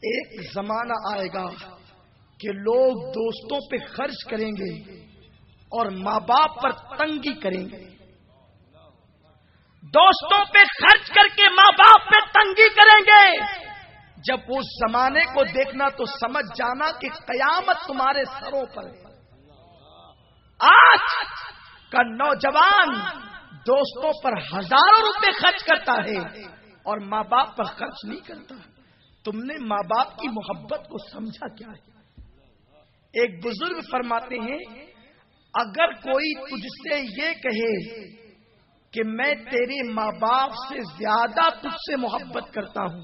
ایک زمانہ آئے گا کہ لوگ دوستوں پہ خرچ کریں گے اور ماں باپ پر تنگی کریں گے. دوستوں پہ خرچ کر کے ماں باپ پہ تنگی کریں گے. جب اس زمانے کو دیکھنا تو سمجھ جانا کہ قیامت تمہارے سروں پر ہے. آج کا نوجوان دوستوں پر ہزاروں روپے خرچ کرتا ہے اور ماں باپ پر خرچ نہیں کرتا. تم نے ماں باپ کی محبت کو سمجھا کیا ہے؟ ایک بزرگ فرماتے ہیں اگر کوئی تجھ سے یہ کہے کہ میں تیرے ماں باپ سے زیادہ تجھ سے محبت کرتا ہوں،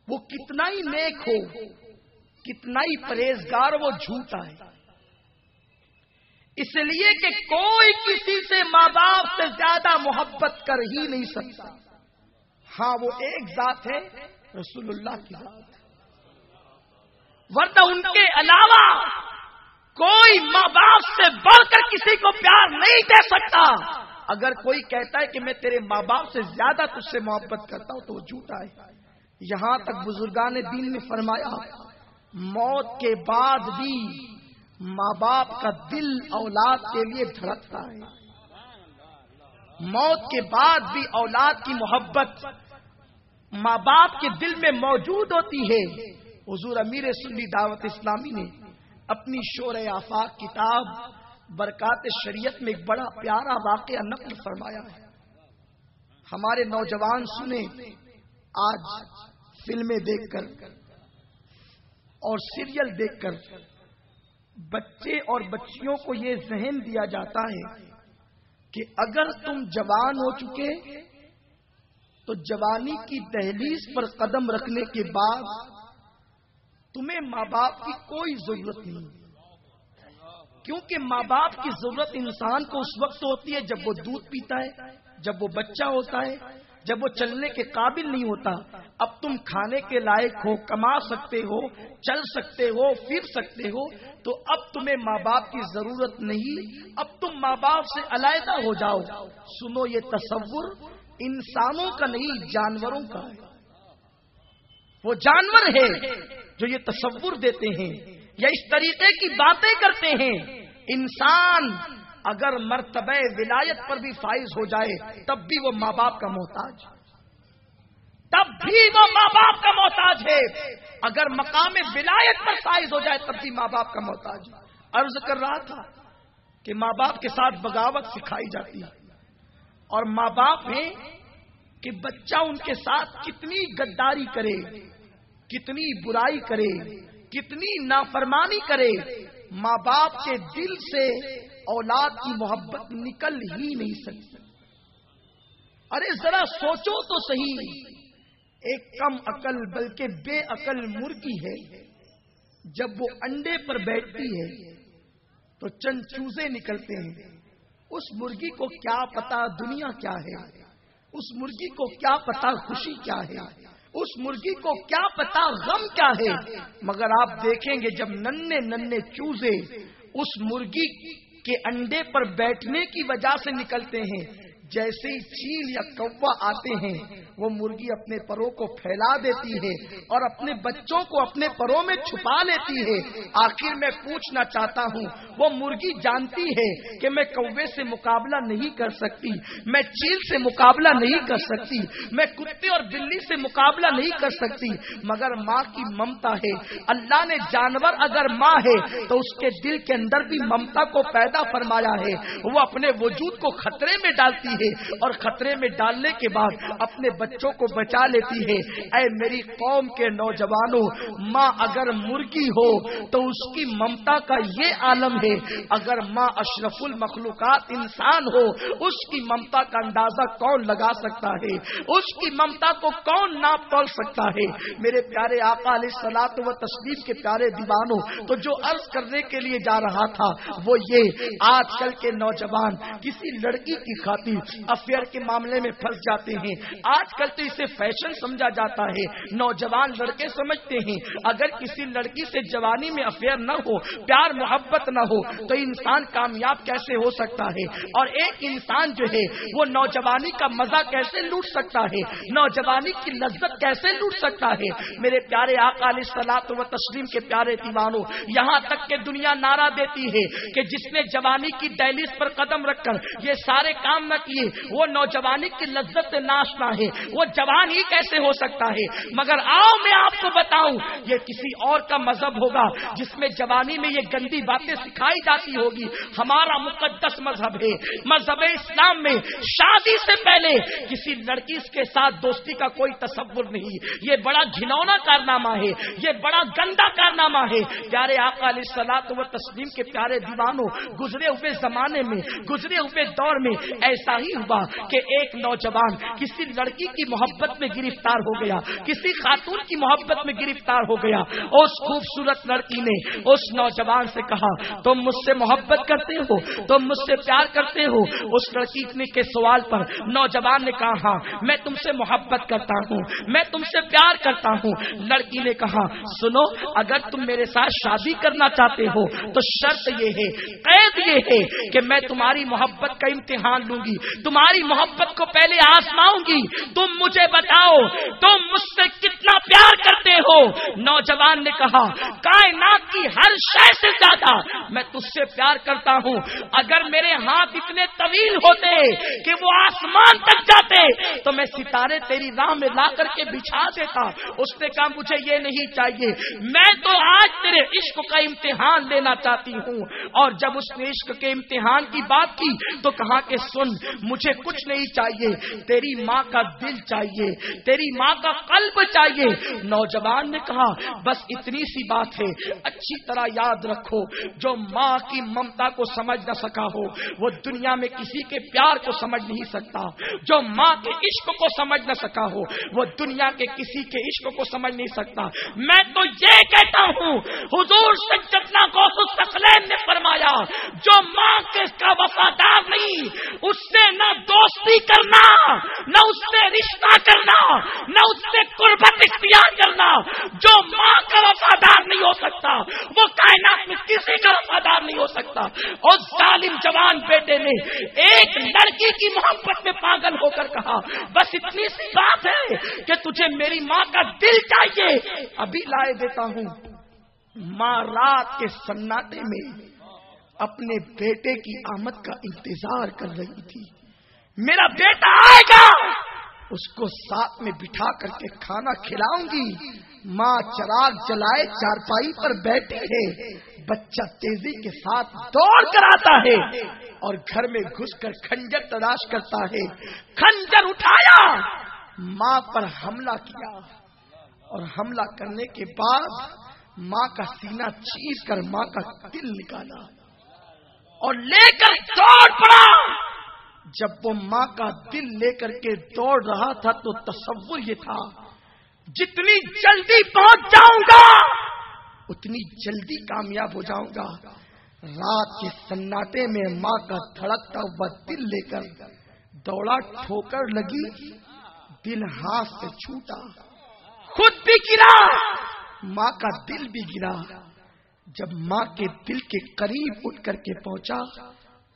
وہ کتنا ہی نیک ہو، کتنا ہی پرہیزگار، وہ جھوٹا ہے. اس لیے کہ کوئی کسی سے ماں باپ سے زیادہ محبت کر ہی نہیں سکتا. ہاں وہ ایک ذات ہے، رسول اللہ کی ذات، ورنہ ان کے علاوہ کوئی ماں باپ سے بڑھ کر کسی کو پیار نہیں دے سکتا. اگر کوئی کہتا ہے کہ میں تیرے ماں باپ سے زیادہ تجھ سے محبت کرتا ہوں تو وہ جھوٹا ہے. یہاں تک بزرگان دین نے فرمایا موت کے بعد بھی ماں باپ کا دل اولاد کے لیے دھڑکتا ہے. موت کے بعد بھی اولاد کی محبت ماں باپ کے دل میں موجود ہوتی ہے. حضور امیر سنی دعوت اسلامی نے اپنی شور آفاق کتاب برکات شریعت میں ایک بڑا پیارا واقعہ نقل فرمایا ہے. ہمارے نوجوان سنیں، آج فلمیں دیکھ کر اور سیریل دیکھ کر بچے اور بچیوں کو یہ ذہن دیا جاتا ہے کہ اگر تم جوان ہو چکے تو جوانی کی دہلیز پر قدم رکھنے کے بعد تمہیں ماں باپ کی کوئی ضرورت نہیں. کیونکہ ماں باپ کی ضرورت انسان کو اس وقت ہوتی ہے جب وہ دودھ پیتا ہے، جب وہ بچہ ہوتا ہے، جب وہ چلنے کے قابل نہیں ہوتا. اب تم کھانے کے لائق ہو، کما سکتے ہو، چل سکتے ہو، پھر سکتے ہو، تو اب تمہیں ماں باپ کی ضرورت نہیں. اب تم ماں باپ سے علیحدہ ہو جاؤ. سنو، یہ تصور انسانوں کا نہیں، جانوروں کا ہے. وہ جانور ہے جو یہ تصور دیتے ہیں یا اس طریقے کی باتیں کرتے ہیں. انسان اگر مرتبہ ولایت پر بھی فائز ہو جائے تب بھی وہ ماں باپ کا محتاج، تب بھی وہ ماں باپ کا محتاج ہے. اگر مقام ولایت پر فائز ہو جائے تب بھی ماں باپ کا محتاج. عرض کر رہا تھا کہ ماں باپ کے ساتھ بغاوت سکھائی جاتی ہے اور ماں باپ ہیں کہ بچہ ان کے ساتھ کتنی غداری کرے، کتنی برائی کرے، کتنی نافرمانی کرے، ماں باپ کے دل سے اولاد کی محبت نکل ہی نہیں سکتی. ارے ذرا سوچو تو صحیح، ایک کم عقل بلکہ بے عقل مرغی ہے، جب وہ انڈے پر بیٹھتی ہے تو چند چوزے نکلتے ہیں. اس مرغی کو کیا پتا دنیا کیا ہے، اس مرغی کو کیا پتا خوشی کیا ہے، اس مرغی کو کیا پتا غم کیا ہے. مگر آپ دیکھیں گے جب ننھے ننھے چوزے اس مرغی کے انڈے پر بیٹھنے کی وجہ سے نکلتے ہیں، جیسے ہی چیل یا کوا آتے ہیں وہ مرغی اپنے پروں کو پھیلا دیتی ہے اور اپنے بچوں کو اپنے پروں میں چھپا لیتی ہے. آخر میں پوچھنا چاہتا ہوں، وہ مرغی جانتی ہے کہ میں کوے سے مقابلہ نہیں کر سکتی، میں چیل سے مقابلہ نہیں کر سکتی، میں کتے اور بلی سے مقابلہ نہیں کر سکتی، مگر ماں کی ممتا ہے. اللہ نے جانور اگر ماں ہے تو اس کے دل کے اندر بھی ممتا کو پیدا فرمایا ہے. وہ اپنے وجود کو خطرے میں ڈالتی ہے اور خطرے میں ڈالنے کے بعد اپنے بچوں کو بچا لیتی ہے. اے میری قوم کے نوجوانوں، ماں اگر مرغی ہو تو اس کی ممتا کا یہ عالم ہے. اگر ماں اشرف المخلوقات انسان ہو، اس کی ممتا کا اندازہ کون لگا سکتا ہے، اس کی ممتا کو کون ناپ تول سکتا ہے. میرے پیارے آقا علیہ الصلوۃ و تسلیم کے پیارے دیوانوں، تو جو عرض کرنے کے لیے جا رہا تھا وہ یہ، آج کل کے نوجوان کسی لڑکی کی خاطر افیئر کے معاملے میں پھنس جاتے ہیں. آج کل تو اسے فیشن سمجھا جاتا ہے. نوجوان لڑکے سمجھتے ہیں اگر کسی لڑکی سے جوانی میں افیئر نہ ہو, پیار محبت نہ ہو, تو انسان کامیاب کیسے ہو سکتا ہے, اور ایک انسان جو ہے وہ نوجوانی کا مزہ کیسے لوٹ سکتا ہے, نوجوانی کی لذت کیسے لوٹ سکتا ہے. میرے پیارے آقا علیہ الصلوۃ و تسلیم کے پیارے دیوانوں, یہاں تک کہ دنیا نعرہ دیتی ہے کہ جس نے جوانی کی دہلیز پر قدم رکھ کر یہ سارے کام نہ کیے وہ نوجوانی کی لذت سے ناشنا ہے, وہ جوان ہی کیسے ہو سکتا ہے. مگر آؤ میں آپ کو بتاؤں, یہ کسی اور کا مذہب ہوگا جس میں جوانی میں یہ گندی باتیں سکھائی جاتی ہوگی. ہمارا مقدس مذہب ہے, مذہب اسلام میں شادی سے پہلے کسی لڑکی کے ساتھ دوستی کا کوئی تصور نہیں. یہ بڑا گھنونا کارنامہ ہے, یہ بڑا گندا کارنامہ ہے. پیارے آقا علیہ الصلوۃ و تسلیم کے پیارے دیوانوں, گزرے ہوئے زمانے میں, گزرے ہوئے دور میں ایسا ہی ہوا کہ ایک نوجوان کسی لڑکی کی محبت میں گرفتار ہو گیا, کسی خاتون کی محبت میں گرفتار ہو گیا. اس خوبصورت لڑکی نے اس نوجوان سے کہا, تم مجھ سے محبت کرتے ہو, تم مجھ سے پیار کرتے ہو. اس لڑکی کے سوال پر نوجوان نے کہا, ہاں میں تم سے محبت کرتا ہوں, میں تم سے پیار کرتا ہوں. لڑکی نے کہا, سنو, اگر تم میرے ساتھ شادی کرنا چاہتے ہو تو شرط یہ ہے, قید یہ ہے کہ میں تمہاری محبت کا امتحان لوں گی, تمہاری محبت کو پہلے آزماؤں گی. تم مجھے بتاؤ تم مجھ سے کتنا پیار کرتے ہو. نوجوان نے کہا, کائنات کی ہر شے سے زیادہ میں تجھ سے پیار کرتا ہوں. اگر میرے ہاتھ اتنے طویل ہوتے کہ وہ آسمان تک جاتے تو میں ستارے تیری راہ میں لا کر کے بچھا دیتا. اس نے کہا, مجھے یہ نہیں چاہیے, میں تو آج تیرے عشق کا امتحان لینا چاہتی ہوں. اور جب اس نے عشق کے امتحان کی بات کی تو کہا کہ سن, مجھے کچھ نہیں چاہیے, تیری ماں کا دل چاہیے, تیری ماں کا قلب چاہیے. نوجوان نے کہا, بس اتنی سی بات ہے, اچھی طرح یاد رکھو, جو ماں کی ممتا کو سمجھ نہ سکا ہو وہ دنیا میں کسی کے پیار کو سمجھ نہیں سکتا. جو ماں کے عشق کو سمجھ نہ سکا ہو وہ دنیا کے کسی کے عشق کو سمجھ نہیں سکتا. میں تو یہ کہتا ہوں, حضور سیدنا غوث الثقلین نے فرمایا, جو ماں کے کا وفادار نہیں اس سے نہ دوستی کرنا, نہ اس سے رشتہ کرنا, نہ اس سے قربت اختیار کرنا. جو ماں کا وفادار نہیں ہو سکتا وہ کائنات میں کسی کا وفادار نہیں ہو سکتا. اور ظالم جوان بیٹے نے ایک لڑکی کی محبت میں پاگل ہو کر کہا, بس اتنی سی بات ہے کہ تجھے میری ماں کا دل چاہیے, ابھی لائے دیتا ہوں. ماں رات کے سناٹے میں اپنے بیٹے کی آمد کا انتظار کر رہی تھی. میرا بیٹا آئے گا, اس کو ساتھ میں بٹھا کر کے کھانا کھلاؤں گی. ماں چراغ جلائے چارپائی پر بیٹھی ہے, بچہ تیزی کے ساتھ دوڑ کر آتا ہے اور گھر میں گھس کر خنجر تلاش کرتا ہے. خنجر اٹھایا, ماں پر حملہ کیا, اور حملہ کرنے کے بعد ماں کا سینہ چیر کر ماں کا دل نکالا اور لے کر دوڑ پڑا. جب وہ ماں کا دل لے کر کے دوڑ رہا تھا تو تصور یہ تھا, جتنی جلدی پہنچ جاؤں گا اتنی جلدی کامیاب ہو جاؤں گا. رات کے سناٹے میں ماں کا دھڑکتا ہوا دل لے کر دوڑا, ٹھوکر لگی, دل ہاتھ سے چھوٹا, خود بھی گرا, ماں کا دل بھی گرا. جب ماں کے دل کے قریب اٹھ کر کے پہنچا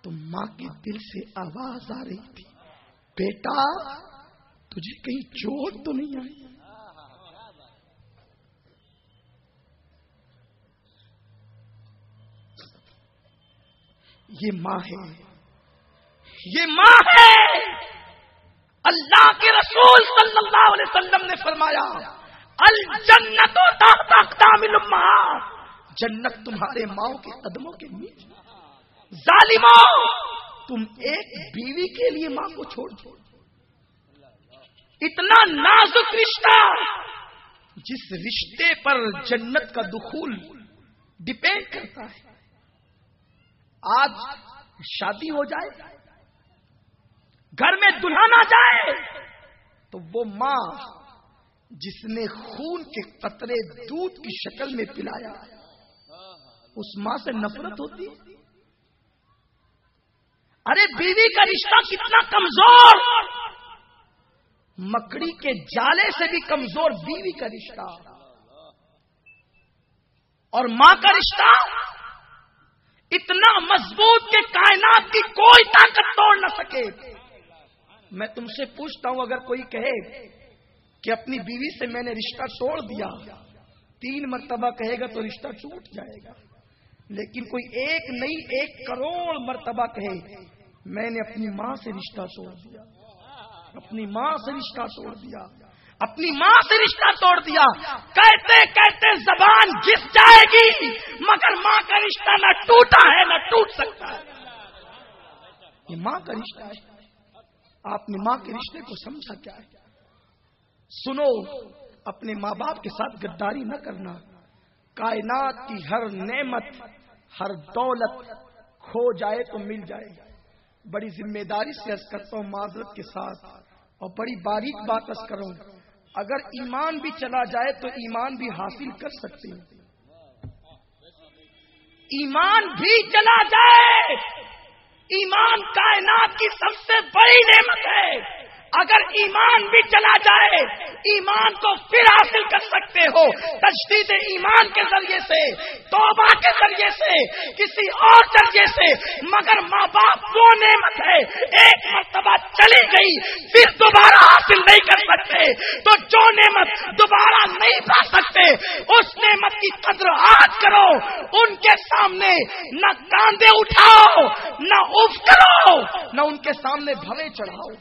تو ماں کے دل سے آواز آ رہی تھی, بیٹا تجھے کہیں چوٹ تو نہیں آئی؟ یہ ماں ہے, یہ ماں ہے. اللہ کے رسول صلی اللہ علیہ وسلم نے فرمایا, الجنت تحت اقدام الامہات, جنت تمہارے ماؤں کے قدموں کے نیچے. ظالموں, تم ایک بیوی کے لیے ماں کو چھوڑ دو. اتنا نازک رشتہ جس رشتے پر جنت کا دخول ڈپینڈ کرتا ہے. آج شادی ہو جائے, گھر میں دلہن آ جائے تو وہ ماں جس نے خون کے قطرے دودھ کی شکل میں پلایا, اس ماں سے نفرت ہوتی ہے. ارے بیوی کا رشتہ کتنا کمزور، مکڑی کے جالے سے بھی کمزور بیوی کا رشتہ، اور ماں کا رشتہ اتنا مضبوط کہ کائنات کی کوئی طاقت توڑ نہ سکے۔ میں تم سے پوچھتا ہوں، اگر کوئی کہے کہ اپنی بیوی سے میں نے رشتہ توڑ دیا، 3 مرتبہ کہے گا تو رشتہ ٹوٹ جائے گا، لیکن کوئی ایک نہیں 1 کروڑ مرتبہ کہے میں نے اپنی ماں سے رشتہ توڑ دیا، اپنی ماں سے رشتہ توڑ دیا، اپنی ماں سے رشتہ توڑ دیا، کہتے کہتے زبان گھس جائے گی، مگر ماں کا رشتہ نہ ٹوٹا ہے نہ ٹوٹ سکتا ہے۔ یہ ماں کا رشتہ ہے۔ آپ نے ماں کے رشتے کو سمجھا کیا ہے؟ سنو، اپنے ماں باپ کے ساتھ غداری نہ کرنا۔ کائنات کی ہر نعمت، ہر دولت کھو جائے تو مل جائے۔ بڑی ذمہ داری سے عرض کرتا ہوں، معذرت کے ساتھ، اور بڑی باریک بات عرض کروں، اگر ایمان بھی چلا جائے تو ایمان بھی حاصل کر سکتے ہیں۔ ایمان بھی چلا جائے، ایمان کائنات کی سب سے بڑی نعمت ہے، اگر ایمان بھی چلا جائے ایمان کو پھر حاصل کر سکتے ہو، تجدید ایمان کے ذریعے سے، توبہ کے ذریعے سے، کسی اور ذریعے سے، مگر ماں باپ وہ نعمت ہے ایک مرتبہ چلی گئی پھر دوبارہ حاصل نہیں کر سکتے، تو جو نعمت دوبارہ نہیں پا سکتے اس نعمت کی قدر آج کرو، ان کے سامنے نہ کاندھے اٹھاؤ، نہ اف کرو، نہ ان کے سامنے بھوے چڑھاؤ۔